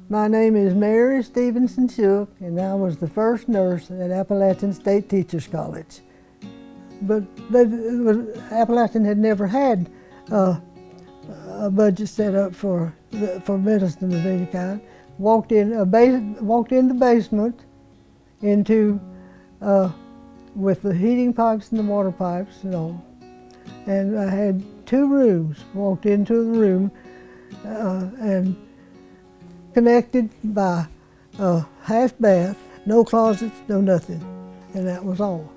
My name is Mary Stevenson Shook, and I was the first nurse at Appalachian State Teachers College. But Appalachian had never had a budget set up for medicine of any kind. Walked in the basement into with the heating pipes and the water pipes and all. And I had 2 rooms. Walked into the room and connected by a half bath, no closets, no nothing, and that was all.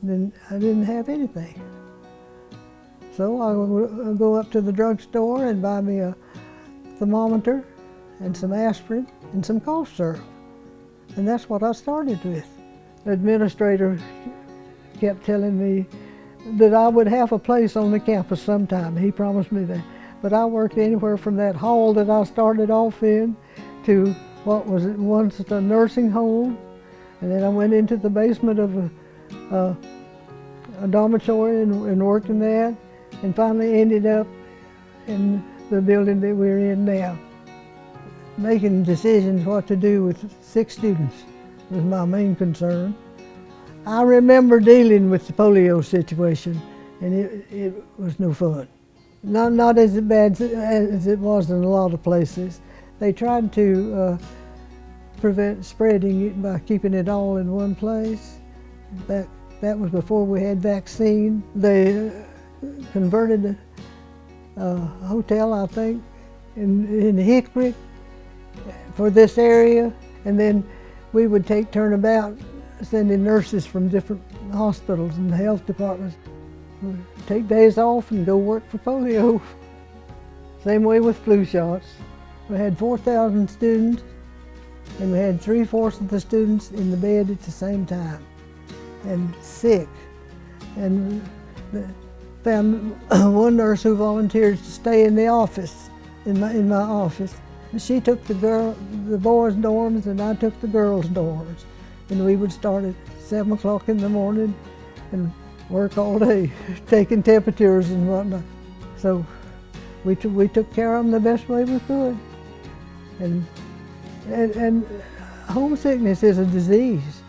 Then I didn't have anything. So I would go up to the drugstore and buy me a thermometer and some aspirin and some cough syrup. And that's what I started with. The administrator kept telling me that I would have a place on the campus sometime. He promised me that. But I worked anywhere from that hall that I started off in to what was once a nursing home. And then I went into the basement of a dormitory and worked in that, and finally ended up in the building that we're in now. Making decisions what to do with sick students was my main concern. I remember dealing with the polio situation, and it was no fun. Not as bad as it was in a lot of places. They tried to prevent spreading it by keeping it all in one place. That was before we had vaccine. They converted a hotel, I think, in Hickory for this area, and then we would take turnabout sending nurses from different hospitals and health departments. We'd take days off and go work for polio. Same way with flu shots. We had 4,000 students, and we had 3/4 of the students in the bed at the same time and sick. And found one nurse who volunteered to stay in the office, in my office. She took the boys' dorms, and I took the girls' dorms. And we would start at 7 o'clock in the morning and work all day, taking temperatures and whatnot. So we took care of them the best way we could. And homesickness is a disease,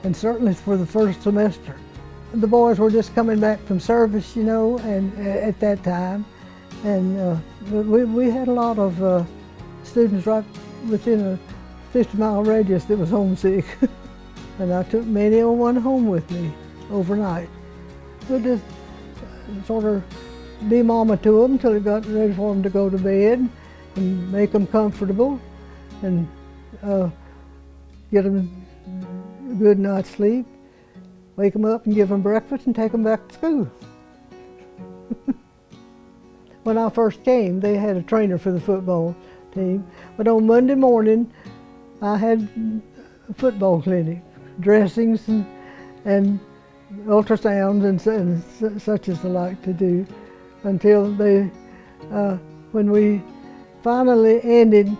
and certainly for the first semester. The boys were just coming back from service, you know, and at that time, and we had a lot of students right within a 50-mile radius that was homesick, and I took many a one home with me overnight. We just sort of be mama to them until it got ready for them to go to bed, and make them comfortable, and get them a good night's sleep, wake them up and give them breakfast and take them back to school. When I first came, they had a trainer for the football team, but on Monday morning, I had a football clinic, dressings and ultrasounds and such as I like to do, until when we finally ended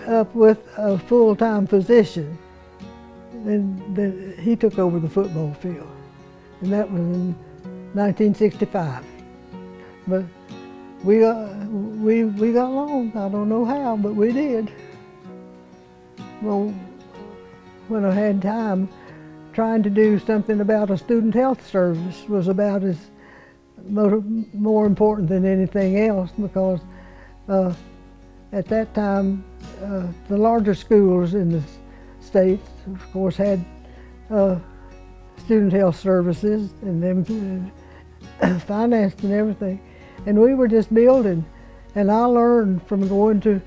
up with a full-time physician, then he took over the football field, and that was in 1965. But we got along. I don't know how, but we did. Well, when I had time, trying to do something about a student health service was about as more important than anything else, because at that time, the larger schools in the states, of course, had student health services and them financed and everything. And we were just building. And I learned from going to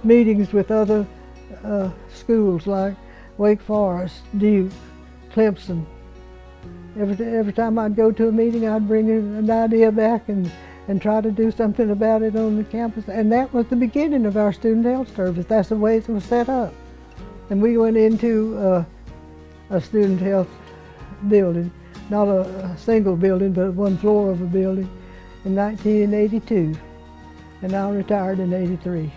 meetings with other schools like Wake Forest, Duke, Clemson. Every time I'd go to a meeting, I'd bring an idea back and try to do something about it on the campus. And that was the beginning of our student health service. That's the way it was set up. And we went into a student health building, not a single building, but one floor of a building, in 1982. And I retired in '83.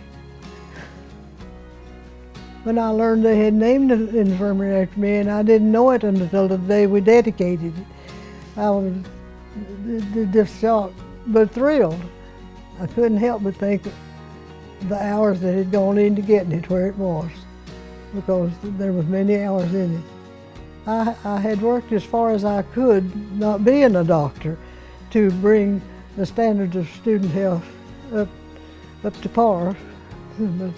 When I learned they had named the infirmary after me, and I didn't know it until the day we dedicated it, I was just shocked, but thrilled. I couldn't help but think the hours that had gone into getting it where it was, because there was many hours in it. I had worked as far as I could, not being a doctor, to bring the standards of student health up to par. But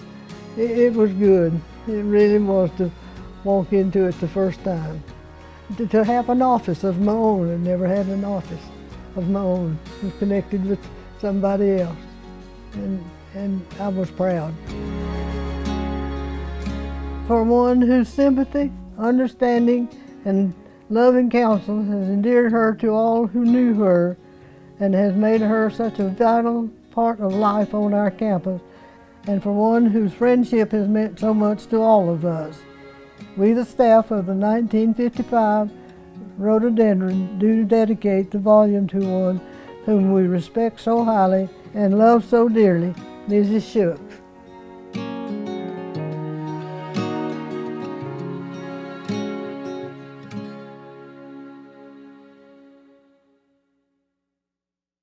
it was good. It really was to walk into it the first time. To have an office of my own. I never had an office of my own. I was connected with somebody else. And I was proud. For one whose sympathy, understanding, and loving counsel has endeared her to all who knew her and has made her such a vital part of life on our campus, and for one whose friendship has meant so much to all of us. We, the staff of the 1955 Rhododendron, do dedicate the volume to one whom we respect so highly and love so dearly, Mrs. Shook.